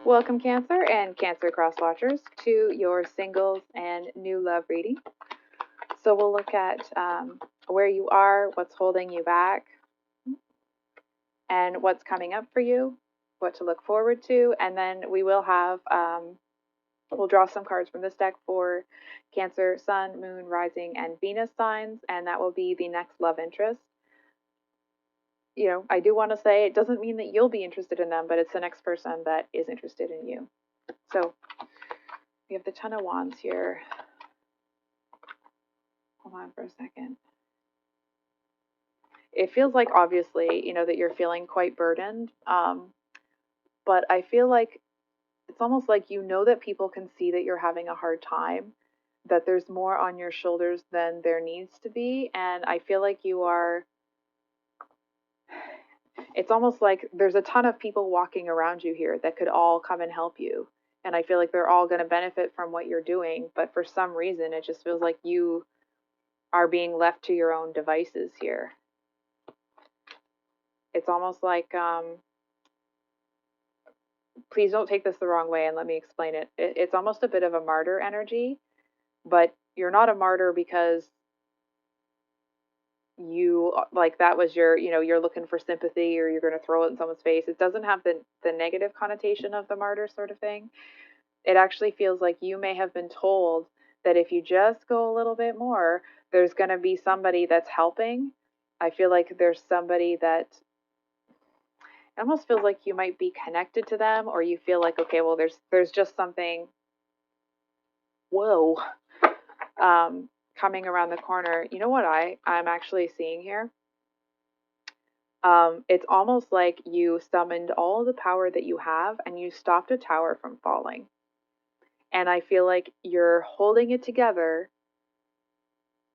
Welcome, Cancer and Cancer Cross Watchers, to your singles and new love reading. So we'll look at where you are, what's holding you back, and what's coming up for you, what to look forward to, and then we will have we'll draw some cards from this deck for Cancer, Sun, Moon, Rising, and Venus signs, and that will be the next love interest. You know, I do want to say it doesn't mean that you'll be interested in them, but it's the next person that is interested in you. So we have the Ten of Wands here. Hold on for a second. It feels like, obviously, you know, that you're feeling quite burdened. But I feel like it's almost like you know that people can see that you're having a hard time, that there's more on your shoulders than there needs to be. And I feel like you are, it's almost like there's a ton of people walking around you here that could all come and help you. And I feel like they're all going to benefit from what you're doing. But for some reason, it just feels like you are being left to your own devices here. It's almost like, please don't take this the wrong way and let me explain it. It's almost a bit of a martyr energy, but you're not a martyr because you, like, that was your, you know, you're looking for sympathy or you're going to throw it in someone's face. It doesn't have the negative connotation of the martyr sort of thing. It actually feels like you may have been told that if you just go a little bit more, there's going to be somebody that's helping. I feel like there's somebody that, it almost feels like you might be connected to them, or you feel like, okay, well, there's just something, whoa, coming around the corner. You know what I'm actually seeing here? It's almost like you summoned all the power that you have and you stopped a tower from falling. And I feel like you're holding it together.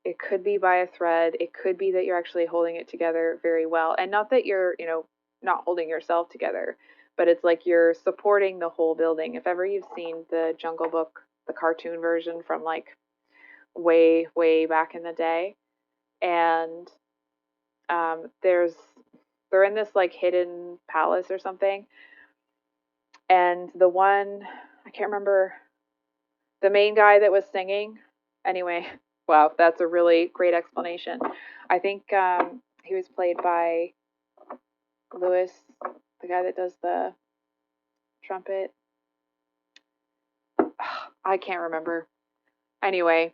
It could be by a thread. It could be that you're actually holding it together very well. And not that you're, you know, not holding yourself together, but it's like you're supporting the whole building. If ever you've seen the Jungle Book, the cartoon version from like way, way back in the day, and they're in this like hidden palace or something, and the one, I can't remember, the main guy that was singing. Anyway, wow, that's a really great explanation. I think he was played by Lewis, the guy that does the trumpet. I can't remember. Anyway,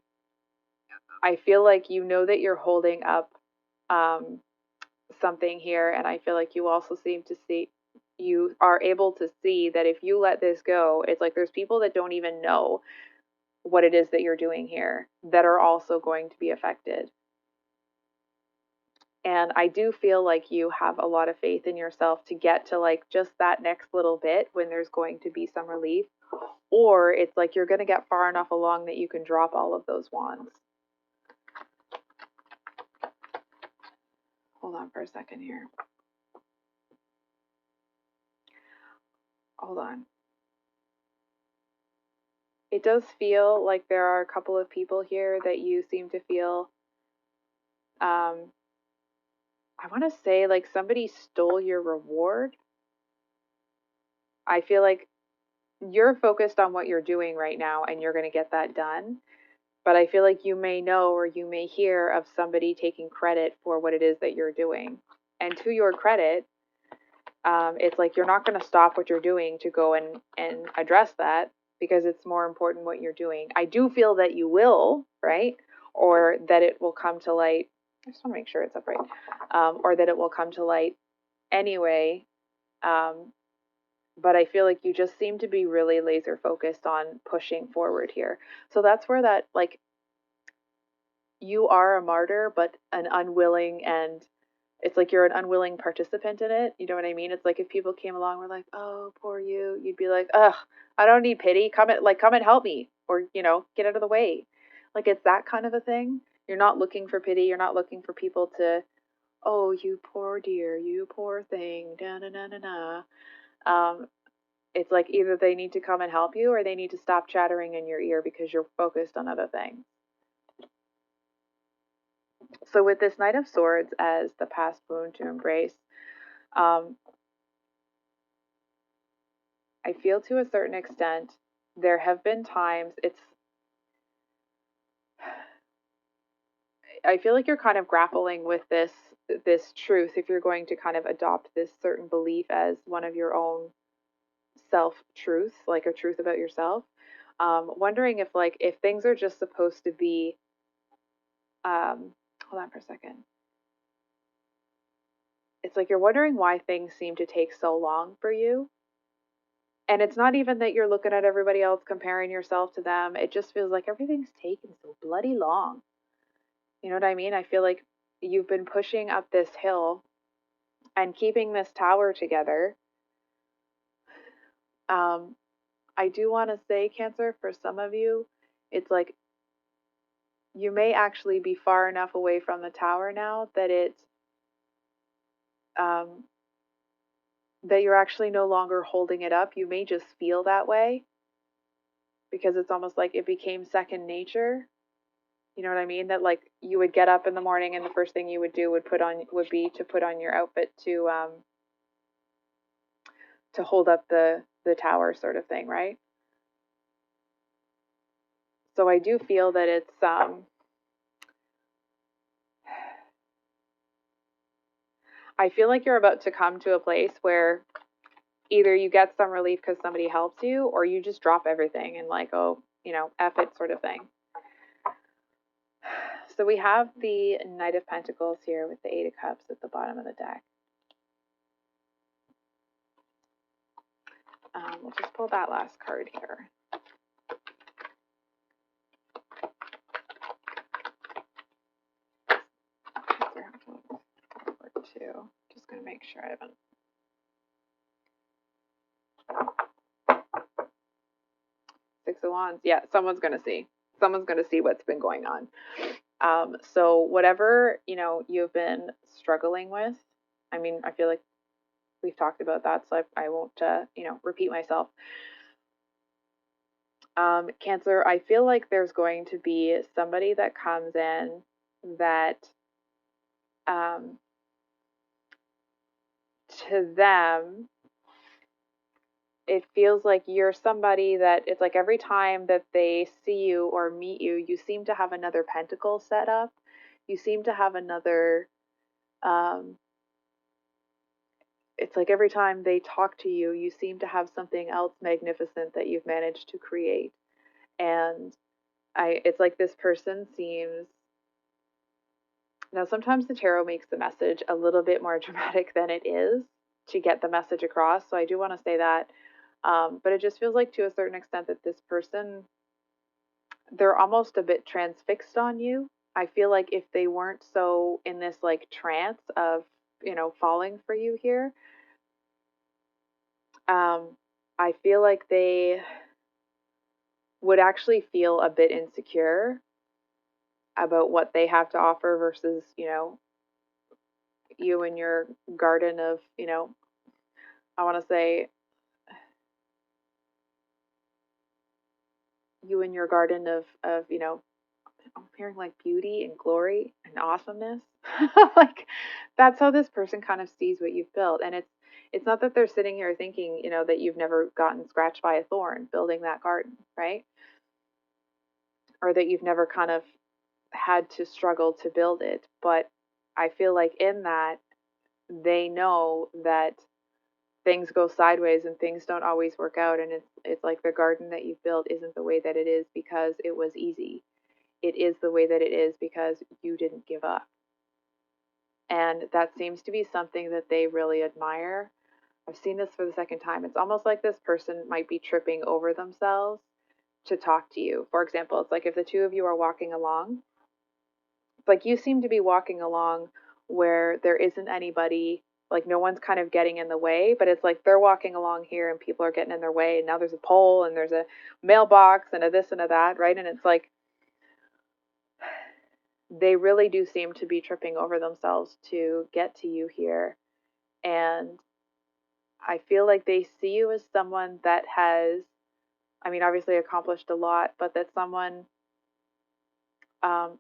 I feel like you know that you're holding up um, something here, and I feel like you also seem to see, you are able to see that if you let this go, it's like there's people that don't even know what it is that you're doing here that are also going to be affected. And I do feel like you have a lot of faith in yourself to get to like just that next little bit when there's going to be some relief, or it's like you're going to get far enough along that you can drop all of those wands. Hold on for a second here. Hold on. It does feel like there are a couple of people here that you seem to feel, I want to say like somebody stole your reward. I feel like you're focused on what you're doing right now and you're going to get that done. But I feel like you may know or you may hear of somebody taking credit for what it is that you're doing. And to your credit, it's like you're not going to stop what you're doing to go and address that, because it's more important what you're doing. I do feel that you will, right? Or that it will come to light. I just want to make sure it's upright. Or that it will come to light anyway. But I feel like you just seem to be really laser focused on pushing forward here. So that's where that, like, you are a martyr, but an unwilling, and it's like you're an unwilling participant in it. You know what I mean? It's like if people came along and were like, "Oh, poor you," you'd be like, "Ugh, I don't need pity. Come and help me, or you know, get out of the way." Like it's that kind of a thing. You're not looking for pity. You're not looking for people to, "Oh, you poor dear, you poor thing." Da na na na na. It's like either they need to come and help you, or they need to stop chattering in your ear because you're focused on other things. So with this Knight of Swords as the past wound to embrace, um, I feel to a certain extent there have been times I feel like you're kind of grappling with this truth if you're going to kind of adopt this certain belief as one of your own self truths, like a truth about yourself. Wondering if if things are just supposed to be hold on for a second. It's like you're wondering why things seem to take so long for you. And it's not even that you're looking at everybody else, comparing yourself to them. It just feels like everything's taking so bloody long. You know what I mean? I feel like you've been pushing up this hill and keeping this tower together. Um, I do want to say, Cancer, for some of you, it's like you may actually be far enough away from the tower now that um, that you're actually no longer holding it up. You may just feel that way because it's almost like it became second nature. You know what I mean? That like you would get up in the morning and the first thing you would do would be to put on your outfit to hold up the tower sort of thing, right? So I do feel that I feel like you're about to come to a place where either you get some relief because somebody helps you, or you just drop everything and like, oh, F it sort of thing. So we have the Knight of Pentacles here with the Eight of Cups at the bottom of the deck. We'll just pull that last card here. Two. Just going to make sure I haven't. Six of Wands. Yeah, someone's going to see. Someone's going to see what's been going on. So whatever, you've been struggling with, I mean, I feel like we've talked about that, so I won't, repeat myself. Cancer, I feel like there's going to be somebody that comes in that, to them, it feels like you're somebody that it's like every time that they see you or meet you, you seem to have another pentacle set up. You seem to have another, it's like every time they talk to you, you seem to have something else magnificent that you've managed to create. And it's like this person seems, now sometimes the tarot makes the message a little bit more dramatic than it is to get the message across. So I do want to say that. But it just feels like to a certain extent that this person, they're almost a bit transfixed on you. I feel like if they weren't so in this like trance of, falling for you here, I feel like they would actually feel a bit insecure about what they have to offer versus, you and your garden of, I want to say you and your garden of, I'm hearing like beauty and glory and awesomeness. Like that's how this person kind of sees what you've built. And it's not that they're sitting here thinking, that you've never gotten scratched by a thorn building that garden, right? Or that you've never kind of had to struggle to build it. But I feel like in that they know that things go sideways and things don't always work out, and it's like the garden that you've built isn't the way that it is because it was easy. It is the way that it is because you didn't give up. And that seems to be something that they really admire. I've seen this for the second time. It's almost like this person might be tripping over themselves to talk to you. For example, it's like if the two of you are walking along, it's like you seem to be walking along where there isn't anybody, like no one's kind of getting in the way, but it's like they're walking along here and people are getting in their way, and now there's a pole and there's a mailbox and a this and a that, right? And it's like they really do seem to be tripping over themselves to get to you here. And I feel like they see you as someone that has, I mean, obviously accomplished a lot, but that's someone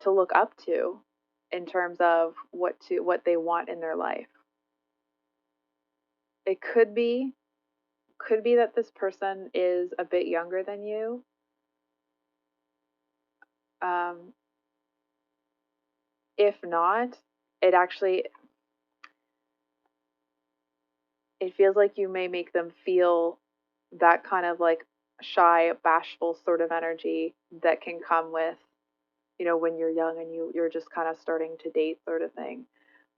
to look up to in terms of what they want in their life. It could be could be that this person is a bit younger than you. If not, it actually, it feels like you may make them feel that kind of like shy, bashful sort of energy that can come with, when you're young and you're just kind of starting to date sort of thing.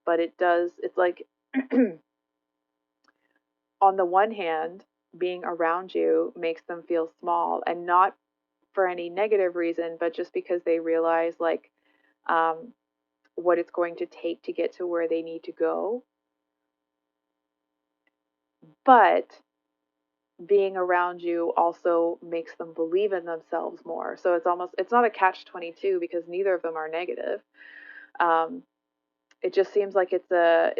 But it's like on the one hand, being around you makes them feel small, and not for any negative reason, but just because they realize like um, what it's going to take to get to where they need to go. But being around you also makes them believe in themselves more. So it's not a catch 22 because neither of them are negative. Um, it just seems like it's a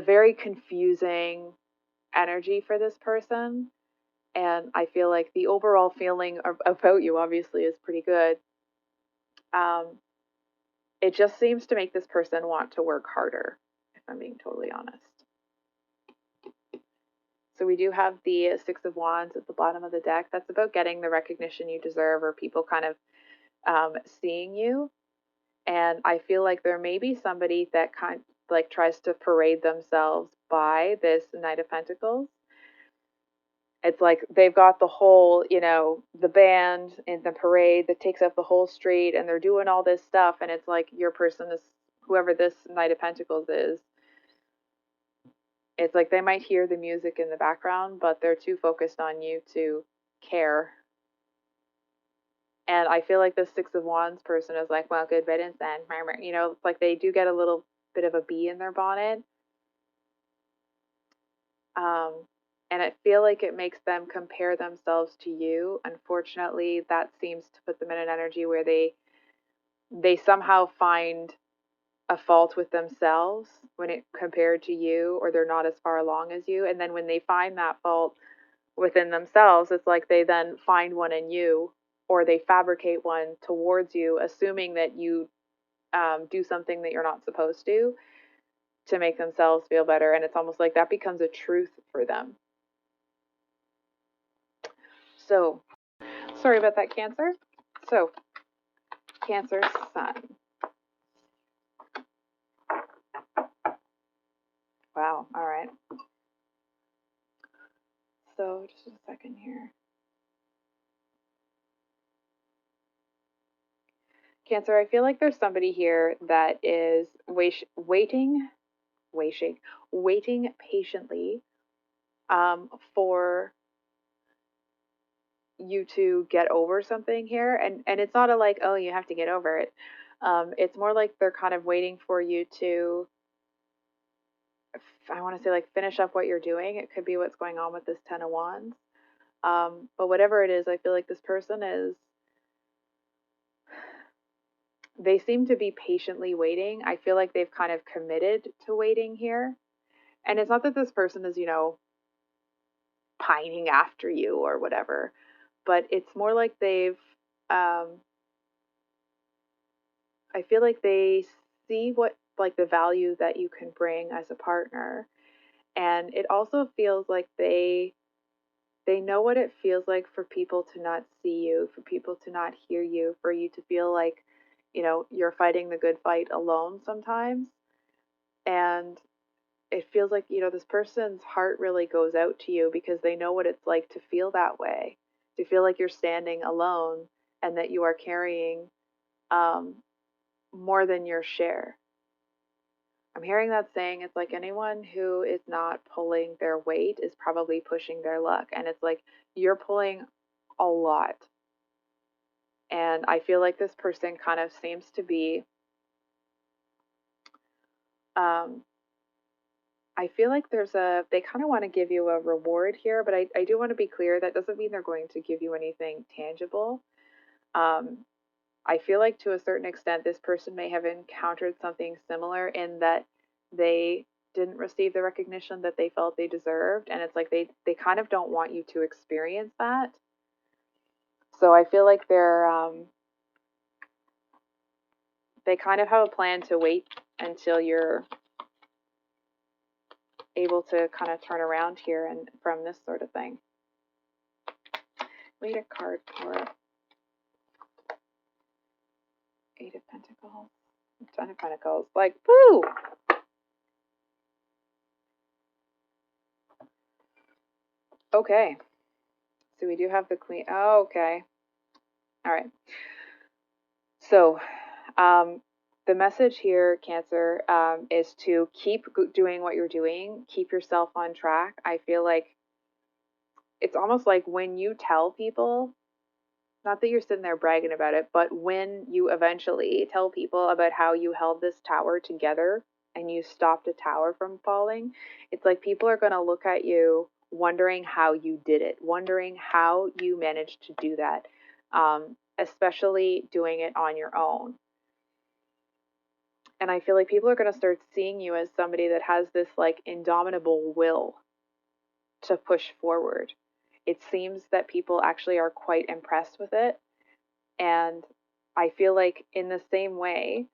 very confusing energy for this person. And I feel like the overall feeling about you obviously is pretty good. Um, it just seems to make this person want to work harder, if I'm being totally honest. So we do have the Six of Wands at the bottom of the deck. That's about getting the recognition you deserve, or people kind of seeing you. And I feel like there may be somebody that kind like tries to parade themselves by this Knight of Pentacles. It's like they've got the whole, the band in the parade that takes up the whole street, and they're doing all this stuff, and it's like your person is, whoever this Knight of Pentacles is, it's like they might hear the music in the background, but they're too focused on you to care. And I feel like the Six of Wands person is like, well, good riddance then. It's like they do get a little bit of a bee in their bonnet. And I feel like it makes them compare themselves to you. Unfortunately, that seems to put them in an energy where they somehow find a fault with themselves when it compared to you, or they're not as far along as you. And then when they find that fault within themselves, it's like they then find one in you, or they fabricate one towards you, assuming that you do something that you're not supposed to make themselves feel better. And it's almost like that becomes a truth for them. So, sorry about that, Cancer. So, Cancer Sun. Wow, all right. So, just a second here. Cancer, I feel like there's somebody here that is waiting patiently for you to get over something here. And it's not a like, oh, you have to get over it. It's more like they're kind of waiting for you to, I want to say, like, finish up what you're doing. It could be what's going on with this Ten of Wands. But whatever it is, I feel like this person they seem to be patiently waiting. I feel like they've kind of committed to waiting here. And it's not that this person is, pining after you or whatever, but it's more like I feel like they see what, like, the value that you can bring as a partner. And it also feels like they know what it feels like for people to not see you, for people to not hear you, for you to feel like, you're fighting the good fight alone sometimes. And it feels like, this person's heart really goes out to you because they know what it's like to feel that way, to feel like you're standing alone and that you are carrying um, more than your share. I'm hearing that saying it's like anyone who is not pulling their weight is probably pushing their luck. And it's like you're pulling a lot. And I feel like this person kind of seems to be, um, I feel like they kind of want to give you a reward here, but I do want to be clear that doesn't mean they're going to give you anything tangible. Um, I feel like to a certain extent, this person may have encountered something similar in that they didn't receive the recognition that they felt they deserved. And it's like they kind of don't want you to experience that. So I feel like they kind of have a plan to wait until you're able to kind of turn around here and from this sort of thing. Read a card for Eight of Pentacles, Ten of Pentacles. Like, woo! Okay. So we do have the Queen. Oh, okay. All right. So, the message here, Cancer, is to keep doing what you're doing. Keep yourself on track. I feel like it's almost like when you tell people, not that you're sitting there bragging about it, but when you eventually tell people about how you held this tower together and you stopped a tower from falling, it's like people are going to look at you wondering how you did it, wondering how you managed to do that, especially doing it on your own. And I feel like people are going to start seeing you as somebody that has this like indomitable will to push forward. It seems that people actually are quite impressed with it. And I feel like in the same way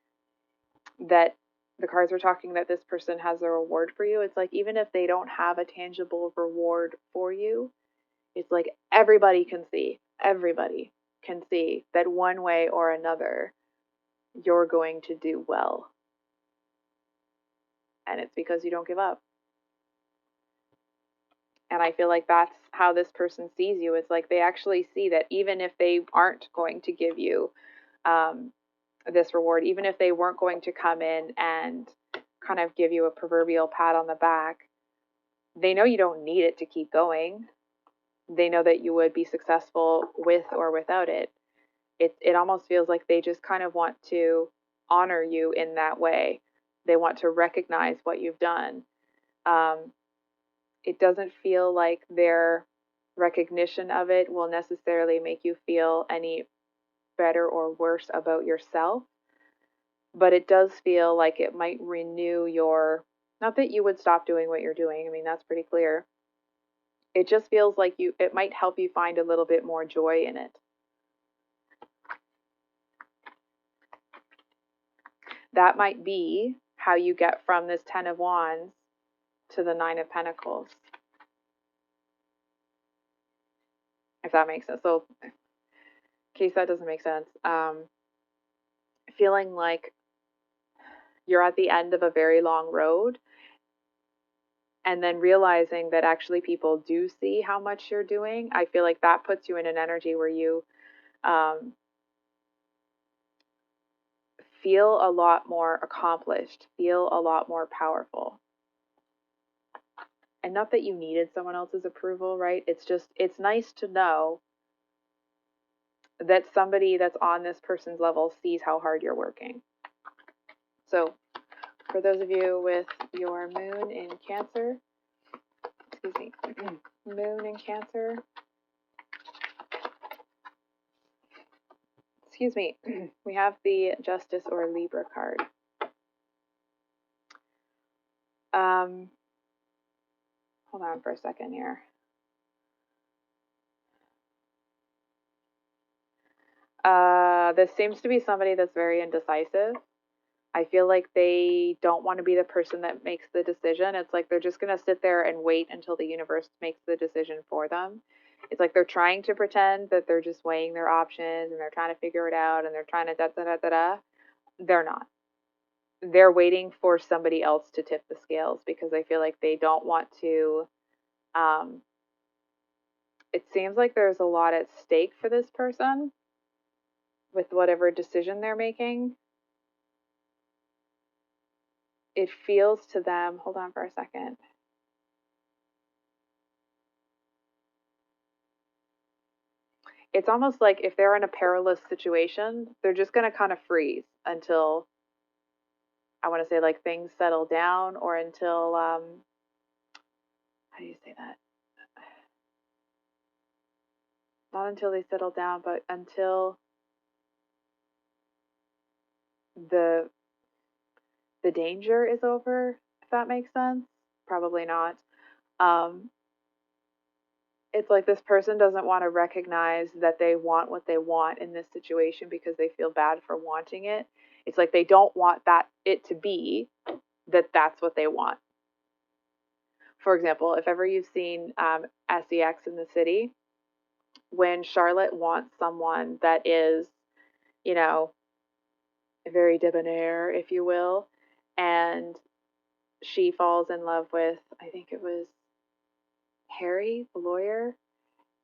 that the cards were talking that this person has a reward for you, it's like even if they don't have a tangible reward for you, it's like everybody can see that one way or another you're going to do well. And it's because you don't give up. And I feel like that's how this person sees you. It's like they actually see that even if they aren't going to give you this reward, even if they weren't going to come in and kind of give you a proverbial pat on the back, they know you don't need it to keep going. They know that you would be successful with or without it. It almost feels like they just kind of want to honor you in that way. They want to recognize what you've done. It doesn't feel like their recognition of it will necessarily make you feel any better or worse about yourself, but it does feel like it might renew your, not that you would stop doing what you're doing, I mean, that's pretty clear. It just feels like it might help you find a little bit more joy in it. That might be how you get from this Ten of Wands to the Nine of Pentacles. If that makes sense. So, in case that doesn't make sense, feeling like you're at the end of a very long road and then realizing that actually people do see how much you're doing, I feel like that puts you in an energy where you feel a lot more accomplished, feel a lot more powerful. And not that you needed someone else's approval, right? It's just, it's nice to know that somebody that's on this person's level sees how hard you're working. So for those of you with your moon in Cancer, excuse me, moon in Cancer, excuse me, we have the Justice or Libra card. Hold on for a second here. This seems to be somebody that's very indecisive. I feel like they don't want to be the person that makes the decision. It's like they're just going to sit there and wait until the universe makes the decision for them. It's like they're trying to pretend that they're just weighing their options and they're trying to figure it out and they're trying to da-da-da-da-da. They're not. They're waiting for somebody else to tip the scales because I feel like they don't want to. It seems like there's a lot at stake for this person with whatever decision they're making. It feels to them, hold on for a second. It's almost like if they're in a perilous situation, they're just going to kind of freeze until, I want to say, like things settle down, or until, how do you say that? Not until they settle down, but until the danger is over, if that makes sense. Probably not. It's like this person doesn't want to recognize that they want what they want in this situation because they feel bad for wanting it. It's like they don't want it to be that that's what they want. for example, if ever you've seen SEX in the City, when Charlotte wants someone that is, you know, very debonair, if you will, and she falls in love with, I think it was Harry, the lawyer,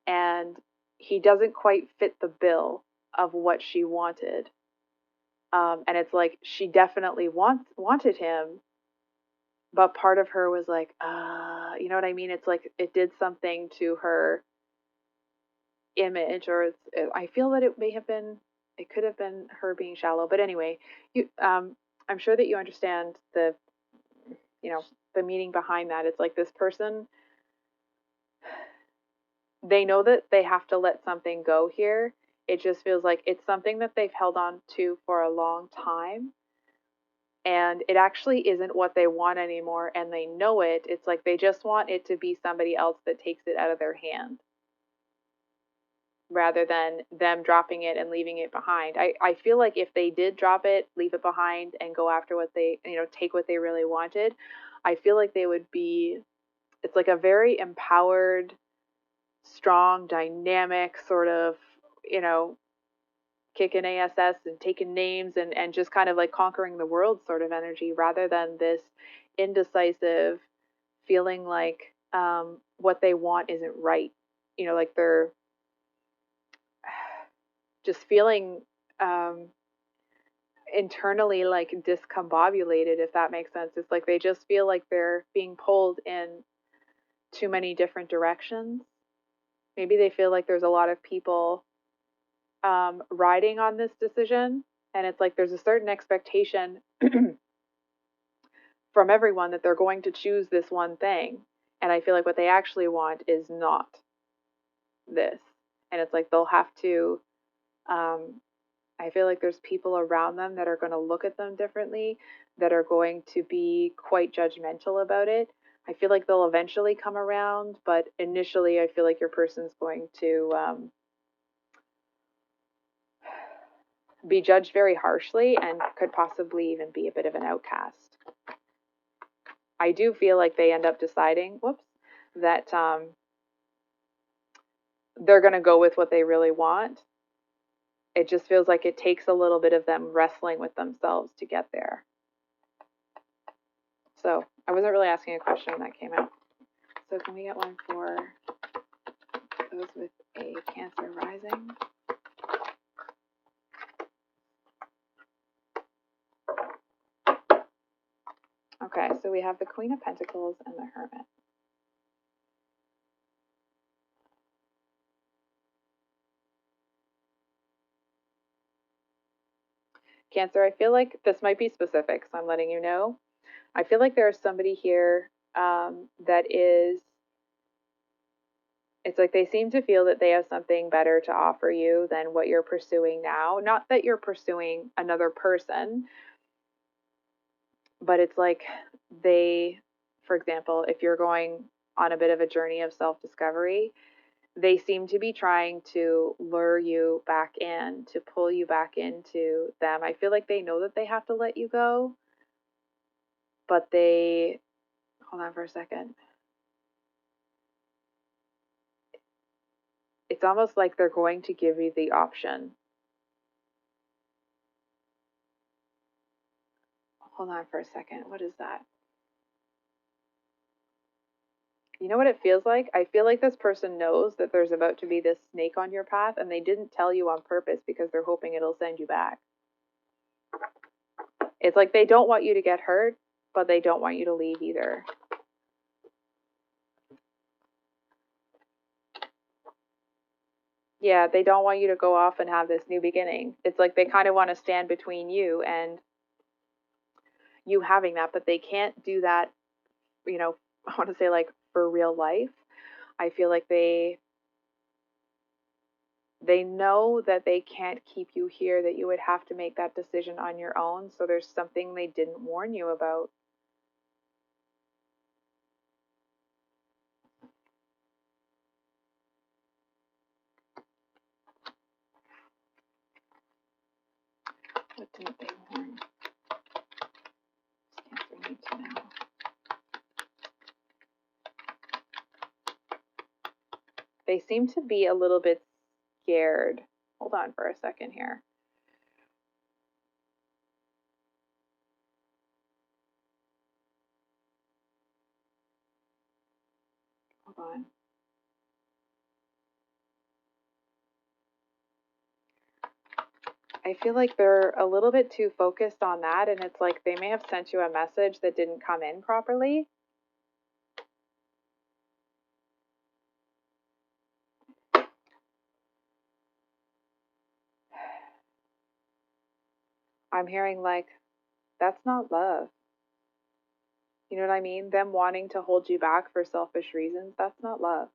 and he doesn't quite fit the bill of what she wanted. And it's like she definitely wanted him, but part of her was like, you know what I mean? It's like it did something to her image, or I feel that it could have been her being shallow. But anyway, I'm sure that you understand you know, the meaning behind that. It's like this person, they know that they have to let something go here. It just feels like it's something that they've held on to for a long time, and it actually isn't what they want anymore, and they know it. It's like they just want it to be somebody else that takes it out of their hand rather than them dropping it and leaving it behind. I feel like if they did drop it, leave it behind, and go after what they, take what they really wanted, I feel like they would be, it's like a very empowered, strong, dynamic sort of, kicking ASS and taking names and just kind of like conquering the world sort of energy, rather than this indecisive feeling like what they want isn't right. Like they're just feeling internally like discombobulated, if that makes sense. It's like they just feel like they're being pulled in too many different directions. Maybe they feel like there's a lot of people riding on this decision, and it's like there's a certain expectation from everyone that they're going to choose this one thing, and I feel like what they actually want is not this. And it's like they'll have to I feel like there's people around them that are going to look at them differently, that are going to be quite judgmental about it. I feel like they'll eventually come around, but initially I feel like your person's going to be judged very harshly and could possibly even be a bit of an outcast. I do feel like they end up deciding, that they're going to go with what they really want. It just feels like it takes a little bit of them wrestling with themselves to get there. So I wasn't really asking a question when that came out. So can we get one for those with a Cancer rising? Okay, so we have the Queen of Pentacles and the Hermit. Cancer, I feel like this might be specific, so I'm letting you know. I feel like there's somebody here that is, it's like they seem to feel that they have something better to offer you than what you're pursuing now. Not that you're pursuing another person, but it's like they, for example, if you're going on a bit of a journey of self-discovery, they seem to be trying to lure you back in, to pull you back into them. I feel like they know that they have to let you go, but they, hold on for a second. It's almost like they're going to give you the option. Hold on for a second. What is that? You know what it feels like? I feel like this person knows that there's about to be this snake on your path, and they didn't tell you on purpose because they're hoping it'll send you back. It's like they don't want you to get hurt, but they don't want you to leave either. Yeah, they don't want you to go off and have this new beginning. It's like they kind of want to stand between you and you having that, but they can't do that, I want to say like for real life. I feel like they know that they can't keep you here, that you would have to make that decision on your own. So there's something they didn't warn you about. What didn't they warn? Cancer need to know. They seem to be a little bit scared. Hold on for a second here. Hold on. I feel like they're a little bit too focused on that, and it's like they may have sent you a message that didn't come in properly. I'm hearing like, that's not love. You know what I mean? Them wanting to hold you back for selfish reasons, that's not love.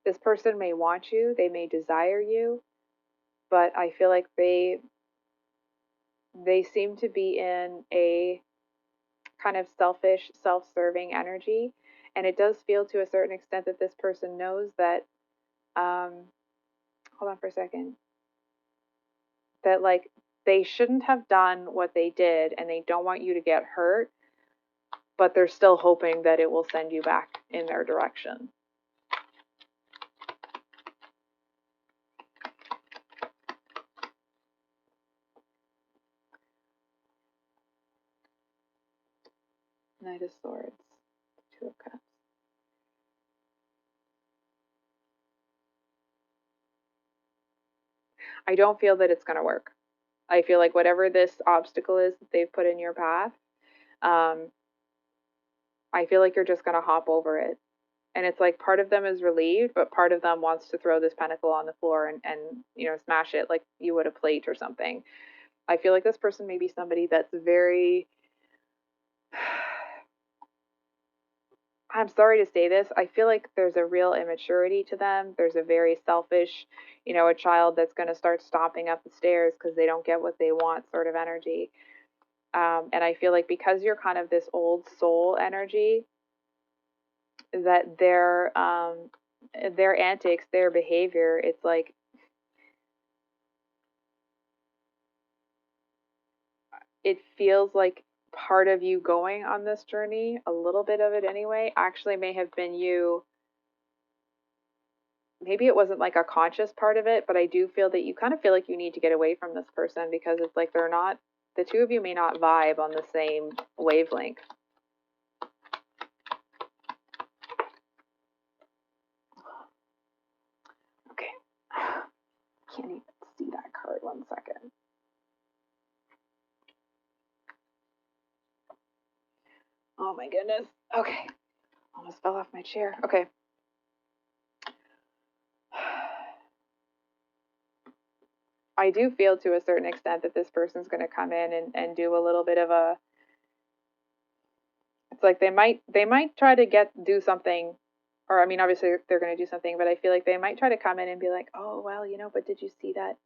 This person may want you, they may desire you, but I feel like they seem to be in a kind of selfish, self-serving energy, and it does feel to a certain extent that this person knows that hold on for a second, that like they shouldn't have done what they did and they don't want you to get hurt, but they're still hoping that it will send you back in their direction. Knight of Swords, Two of Cups. I don't feel that it's going to work. I feel like whatever this obstacle is that they've put in your path, um, I feel like you're just going to hop over it. And it's like part of them is relieved, but part of them wants to throw this pentacle on the floor and smash it like you would a plate or something. I feel like this person may be somebody that's very I'm sorry to say this. I feel like there's a real immaturity to them. There's a very selfish, a child that's going to start stomping up the stairs because they don't get what they want sort of energy. And I feel like because you're kind of this old soul energy, that their antics, their behavior, it's like it feels like part of you going on this journey, a little bit of it anyway, actually may have been you. Maybe it wasn't like a conscious part of it, but I do feel that you kind of feel like you need to get away from this person because it's like they're not, the two of you may not vibe on the same wavelength. Okay. Can't even see that card. 1 second. Oh my goodness. Okay. Almost fell off my chair. Okay. I do feel to a certain extent that this person's going to come in and do a little bit of a, it's like they might try to do something, or I mean obviously they're going to do something, but I feel like they might try to come in and be like, oh well, but did you see that,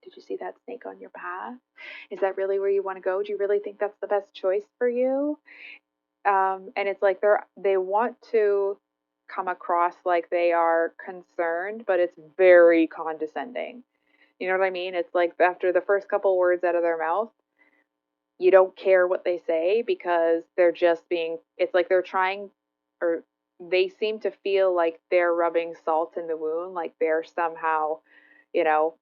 snake on your path? Is that really where you want to go? Do you really think that's the best choice for you? And it's like they want to come across like they are concerned, but it's very condescending. You know what I mean? It's like after the first couple words out of their mouth, you don't care what they say because they're just being, it's like they're trying, or they seem to feel like they're rubbing salt in the wound, like they're somehow, you know,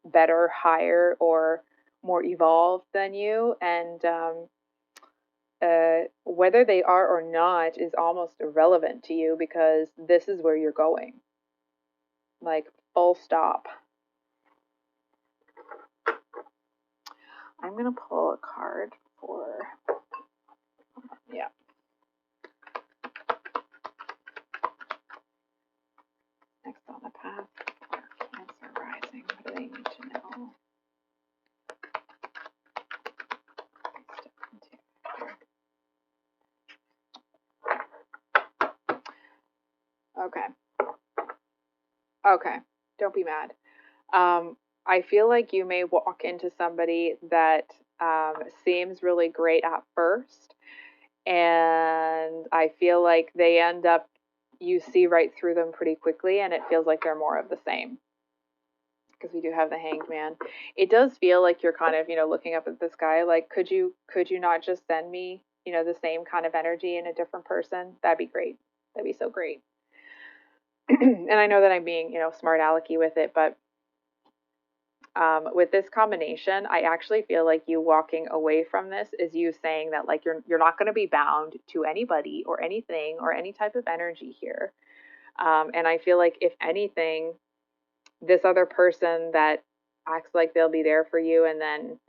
better, higher, or more evolved than you. And whether they are or not is almost irrelevant to you because this is where you're going. Like, full stop. I'm going to pull a card for, yeah. Next on the path for Cancer rising. What do they need to know? Okay. Okay. Don't be mad. I feel like you may walk into somebody that seems really great at first, and I feel like they end up, you see right through them pretty quickly, and it feels like they're more of the same. Because we do have the Hanged Man. It does feel like you're kind of, looking up at this guy, like, could you not just send me, the same kind of energy in a different person? That'd be great. That'd be so great. and I know that I'm being, smart alecky with it, but with this combination, I actually feel like you walking away from this is you saying that like you're not going to be bound to anybody or anything or any type of energy here. And I feel like if anything, this other person that acts like they'll be there for you and then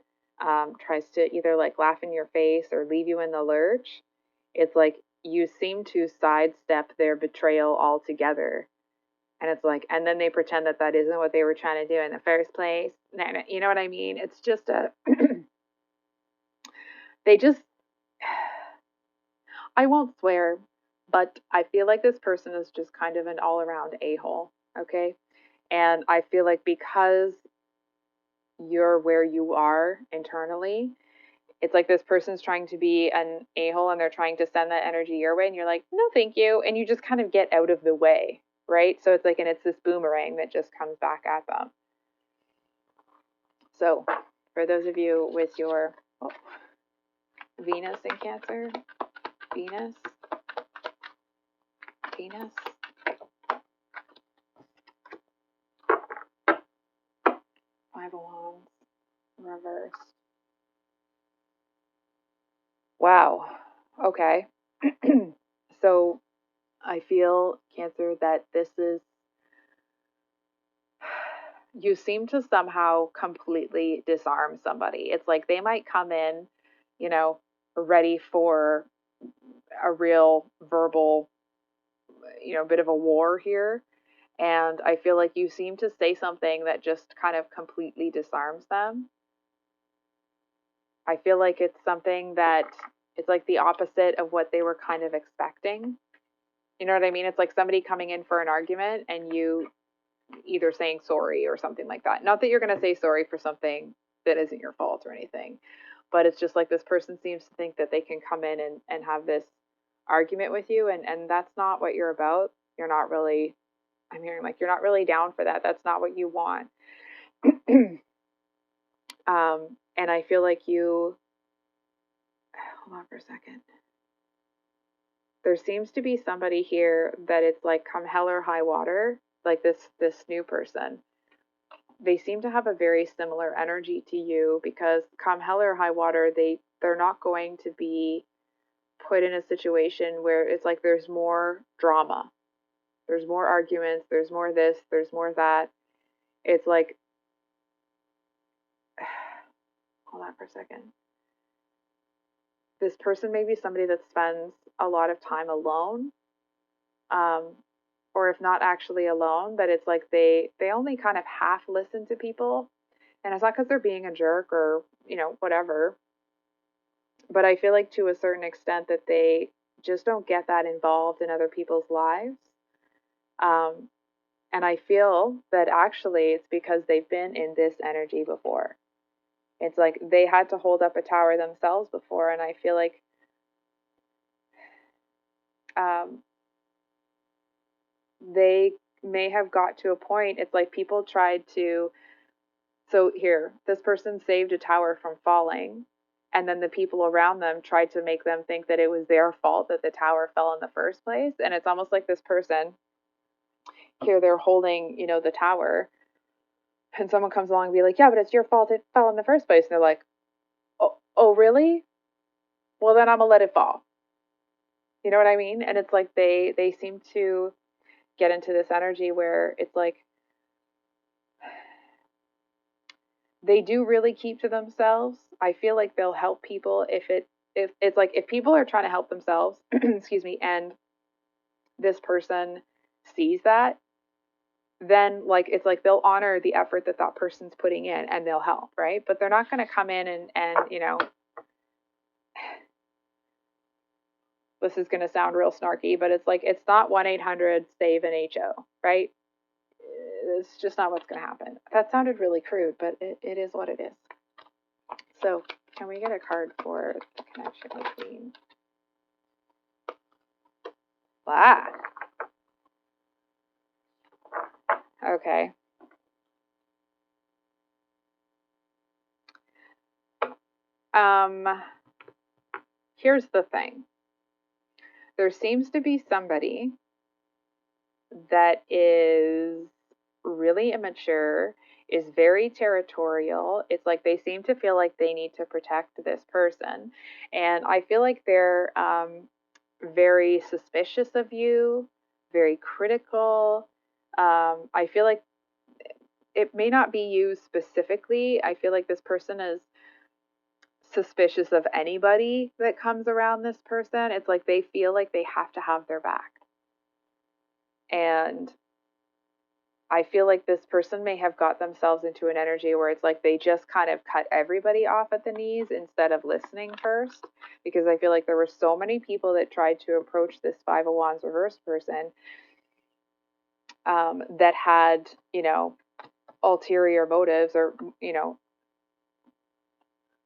tries to either like laugh in your face or leave you in the lurch, it's like you seem to sidestep their betrayal altogether. And it's like, and then they pretend that that isn't what they were trying to do in the first place. You know what I mean? It's just they just, I won't swear, but I feel like this person is just kind of an all around a hole. Okay. And I feel like because you're where you are internally, it's like this person's trying to be an a hole and they're trying to send that energy your way. And you're like, no, thank you. And you just kind of get out of the way. Right. So it's like, and it's this boomerang that just comes back at them. So for those of you with your Venus in Cancer, Venus, 5 of Wands, reversed. Wow. Okay. So I feel, Cancer, that this is, you seem to somehow completely disarm somebody. It's like they might come in, ready for a real verbal, bit of a war here. And I feel like you seem to say something that just kind of completely disarms them. I feel like it's something that it's like the opposite of what they were kind of expecting. You know what I mean? It's like somebody coming in for an argument and you either saying sorry or something like that. Not that you're going to say sorry for something that isn't your fault or anything, but it's just like this person seems to think that they can come in and have this argument with you. And that's not what you're about. You're not really, I'm hearing like you're not really down for that. That's not what you want. And I feel like you, hold on for a second. There seems to be somebody here that it's like come hell or high water, like this new person. They seem to have a very similar energy to you because come hell or high water, they're not going to be put in a situation where it's like there's more drama. There's more arguments, there's more this, there's more that. It's like hold on for a second. This person may be somebody that spends a lot of time alone. Or if not actually alone, that it's like they only kind of half listen to people. And it's not because they're being a jerk or, whatever. But I feel like to a certain extent that they just don't get that involved in other people's lives. Um, and I feel that actually it's because they've been in this energy before. It's like they had to hold up a tower themselves before. And I feel like they may have got to a point, it's like people tried to, so here, this person saved a tower from falling, and then the people around them tried to make them think that it was their fault that the tower fell in the first place. And it's almost like this person here, they're holding, the tower, and someone comes along and be like, yeah, but it's your fault it fell in the first place. And they're like, oh really? Well, then I'm gonna let it fall. You know what I mean? And it's like they seem to get into this energy where it's like they do really keep to themselves. I feel like they'll help people if it's like if people are trying to help themselves, excuse me, and this person sees that, then like it's like they'll honor the effort that that person's putting in and they'll help, right? But they're not going to come in and this is going to sound real snarky, but it's like it's not 1-800 save an HO, right? It's just not what's going to happen. That sounded really crude, but it is what it is. So can we get a card for the connection between okay. Here's the thing. There seems to be somebody that is really immature, is very territorial. It's like they seem to feel like they need to protect this person. And I feel like they're very suspicious of you, very critical. I feel like it may not be you specifically. I feel like this person is suspicious of anybody that comes around this person. It's like they feel like they have to have their back. And I feel like this person may have got themselves into an energy where it's like they just kind of cut everybody off at the knees instead of listening first. Because I feel like there were so many people that tried to approach this Five of Wands reverse person that had, ulterior motives, or,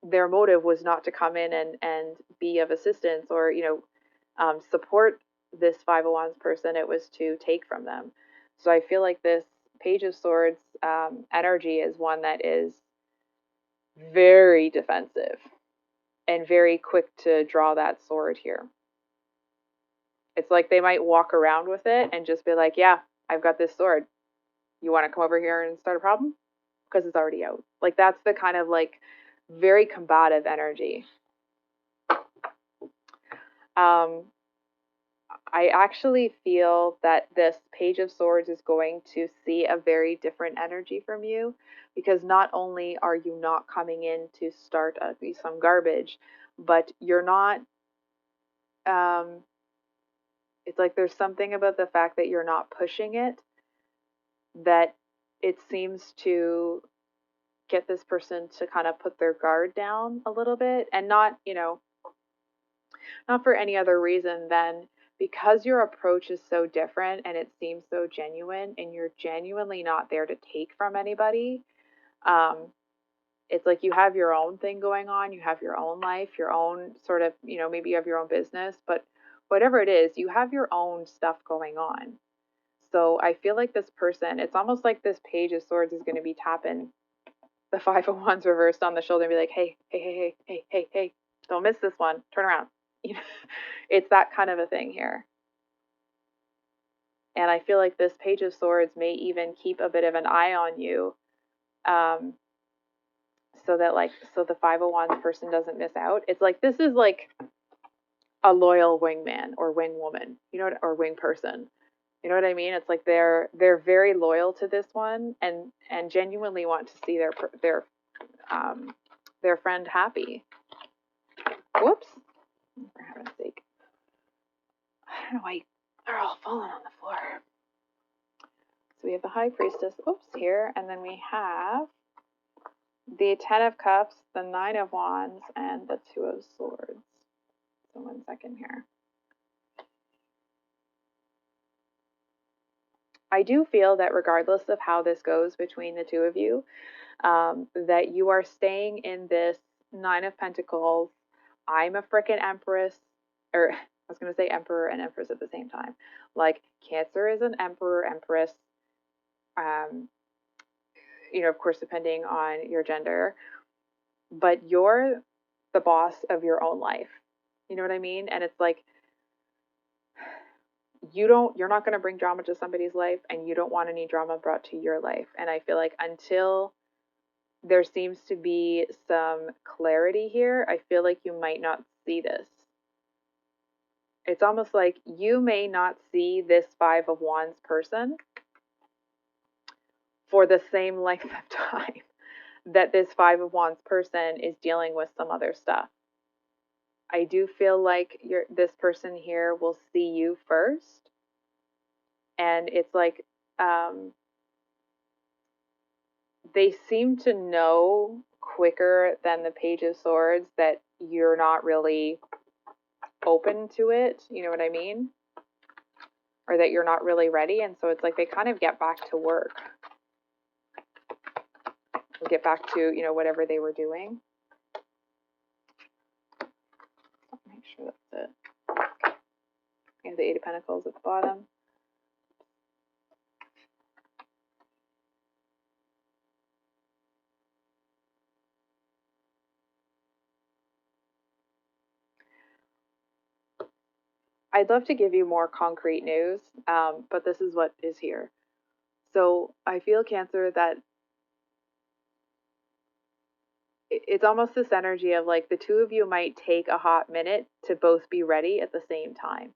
their motive was not to come in and be of assistance, or, support this Five of Wands person. It was to take from them. So I feel like this Page of Swords energy is one that is very defensive and very quick to draw that sword here. It's like they might walk around with it and just be like, yeah, I've got this sword. You want to come over here and start a problem? Because it's already out. Like, that's the kind of like very combative energy. I actually feel that this Page of Swords is going to see a very different energy from you, because not only are you not coming in to start some garbage, but you're not, it's like there's something about the fact that you're not pushing it that it seems to get this person to kind of put their guard down a little bit, and not, not for any other reason than because your approach is so different and it seems so genuine, and you're genuinely not there to take from anybody. It's like you have your own thing going on, you have your own life, your own sort of, maybe you have your own business, but whatever it is, you have your own stuff going on. So I feel like this person, it's almost like this Page of Swords is going to be tapping the Five of Wands reversed on the shoulder and be like, hey, hey, hey, hey, hey, hey, hey, don't miss this one. Turn around. It's that kind of a thing here. And I feel like this Page of Swords may even keep a bit of an eye on you, so the Five of Wands person doesn't miss out. It's like this is like a loyal wingman or wing woman, or wing person. You know what I mean? It's like they're very loyal to this one, and genuinely want to see their friend happy. Whoops! For heaven's sake! I don't know why they're all falling on the floor. So we have the High Priestess, oops, here, and then we have the Ten of Cups, the Nine of Wands, and the Two of Swords. So 1 second here. I do feel that regardless of how this goes between the two of you, that you are staying in this Nine of Pentacles, I'm a frickin' Empress, or I was going to say Emperor and Empress at the same time. Like, Cancer is an Emperor, Empress, of course, depending on your gender, but you're the boss of your own life. You know what I mean? And it's like, you're not going to bring drama to somebody's life, and you don't want any drama brought to your life. And I feel like until there seems to be some clarity here, I feel like you might not see this. It's almost like you may not see this Five of Wands person for the same length of time that this Five of Wands person is dealing with some other stuff. I do feel like this person here will see you first, and it's like they seem to know quicker than the Page of Swords that you're not really open to it, you know what I mean? Or that you're not really ready, and so it's like they kind of get back to work. Or get back to, whatever they were doing. Make sure that's it. You have the Eight of Pentacles at the bottom. I'd love to give you more concrete news, but this is what is here. So I feel, Cancer, that it's almost this energy of like the two of you might take a hot minute to both be ready at the same time.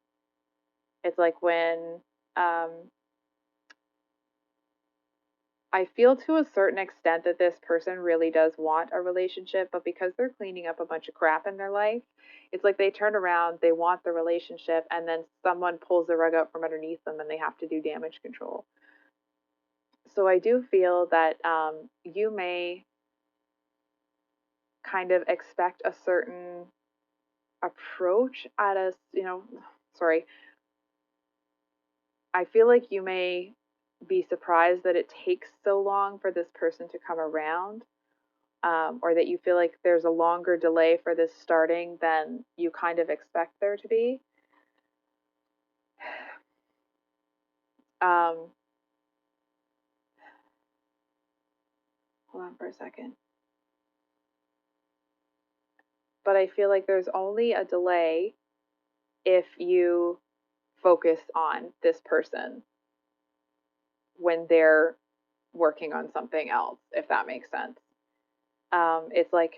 It's like when I feel to a certain extent that this person really does want a relationship, but because they're cleaning up a bunch of crap in their life, it's like they turn around, they want the relationship, and then someone pulls the rug out from underneath them and they have to do damage control. So I do feel that you may kind of expect a certain approach at a, sorry, I feel like you may be surprised that it takes so long for this person to come around, or that you feel like there's a longer delay for this starting than you kind of expect there to be. Um, Hold on for a second. But I feel like there's only a delay if you focus on this person when they're working on something else, if that makes sense. It's like,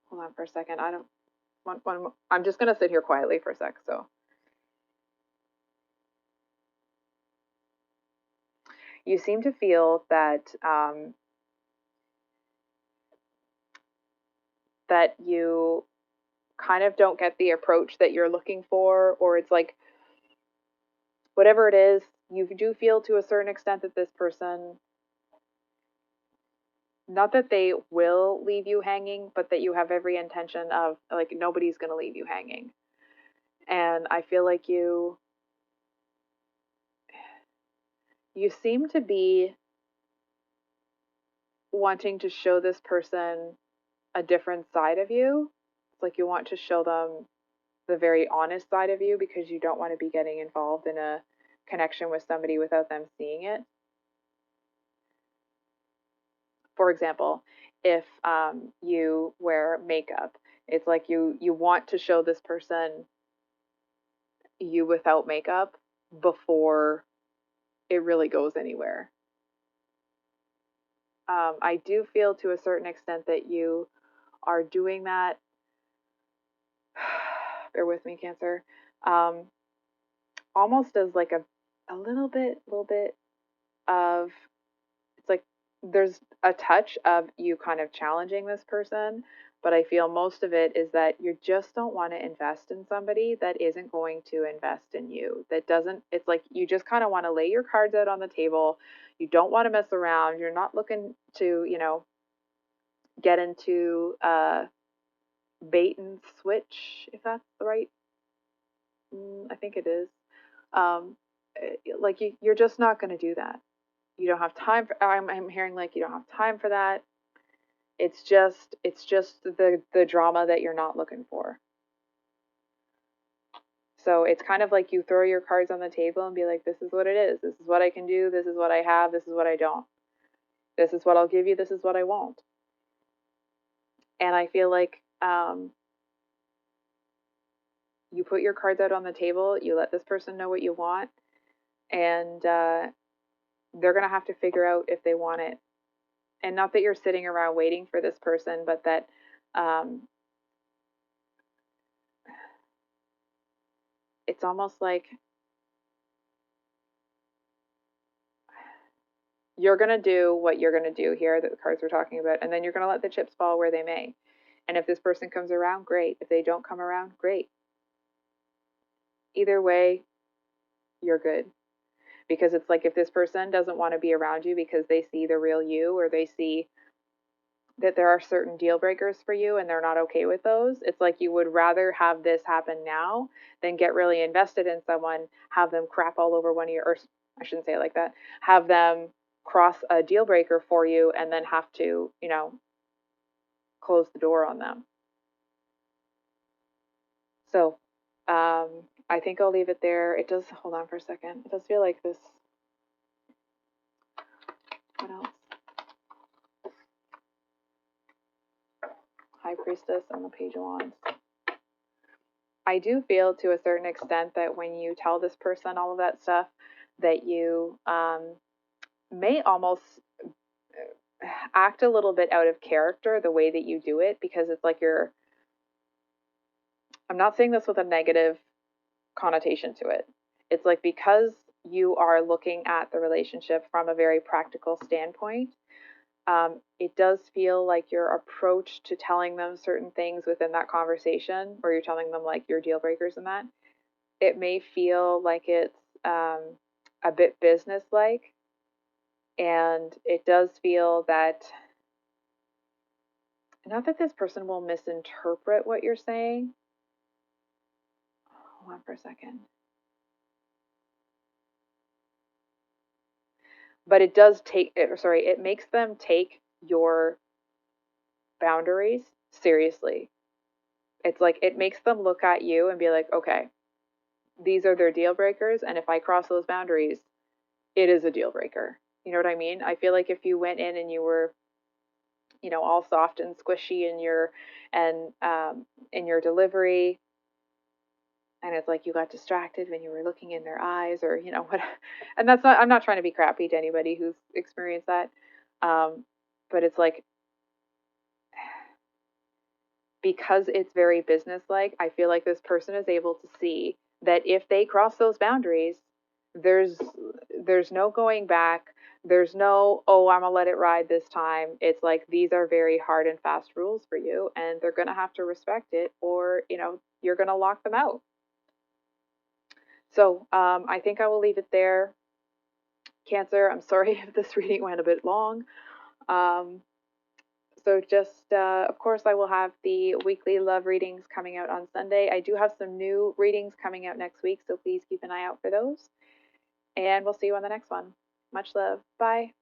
hold on for a second. I don't want one. I'm just gonna sit here quietly for a sec. So you seem to feel that that you kind of don't get the approach that you're looking for, or it's like whatever it is, you do feel to a certain extent that this person, not that they will leave you hanging, but that you have every intention of like nobody's going to leave you hanging. And I feel like you seem to be wanting to show this person a different side of you. It's like you want to show them the very honest side of you because you don't want to be getting involved in a connection with somebody without them seeing it. For example, if you wear makeup, it's like you want to show this person you without makeup before it really goes anywhere. I do feel to a certain extent that you are doing that. Bear with me, Cancer. Um, Almost as like a little bit of, it's like there's a touch of you kind of challenging this person, but I feel most of it is that you just don't want to invest in somebody that isn't going to invest in you. That doesn't, it's like you just kind of want to lay your cards out on the table. You don't want to mess around. You're not looking to, get into bait and switch, if that's the right, I think it is. Um, like you're just not going to do that. You don't have time for, I'm hearing like you don't have time for that. It's just the drama that you're not looking for. So it's kind of like you throw your cards on the table and be like, this is what it is. This is what I can do. This is what I have. This is what I don't. This is what I'll give you. This is what I won't. And I feel like you put your cards out on the table. You let this person know what you want, and they're gonna have to figure out if they want it. And not that you're sitting around waiting for this person, but that um, it's almost like you're going to do what you're going to do here that the cards were talking about, and then you're going to let the chips fall where they may. And if this person comes around, great. If they don't come around, great. Either way, you're good. Because it's like if this person doesn't want to be around you because they see the real you, or they see that there are certain deal breakers for you and they're not okay with those, it's like you would rather have this happen now than get really invested in someone, have them crap all over one of your, or I shouldn't say it like that, have them cross a deal breaker for you and then have to, close the door on them. So I think I'll leave it there. It does, hold on for a second. It does feel like this. What else? High Priestess and the Page of Wands. I do feel to a certain extent that when you tell this person all of that stuff, that you may almost act a little bit out of character the way that you do it, because it's like you're, I'm not saying this with a negative connotation to it. It's like because you are looking at the relationship from a very practical standpoint, it does feel like your approach to telling them certain things within that conversation, where you're telling them like your deal breakers and that, it may feel like it's a bit business like. And it does feel that, not that this person will misinterpret what you're saying. Hold on for a second. But it does take, sorry, it makes them take your boundaries seriously. It's like it makes them look at you and be like, okay, these are their deal breakers. And if I cross those boundaries, it is a deal breaker. You know what I mean? I feel like if you went in and you were, all soft and squishy and in your delivery, and it's like you got distracted when you were looking in their eyes, or what. And that's not, I'm not trying to be crappy to anybody who's experienced that, but it's like, because it's very businesslike, I feel like this person is able to see that if they cross those boundaries, there's there's no going back. There's no, oh, I'm gonna let it ride this time. It's like these are very hard and fast rules for you, and they're gonna have to respect it, or you're gonna lock them out. So I think I will leave it there. Cancer, I'm sorry if this reading went a bit long. Um, So just, of course, I will have the weekly love readings coming out on Sunday. I do have some new readings coming out next week, so please keep an eye out for those. And we'll see you on the next one. Much love. Bye.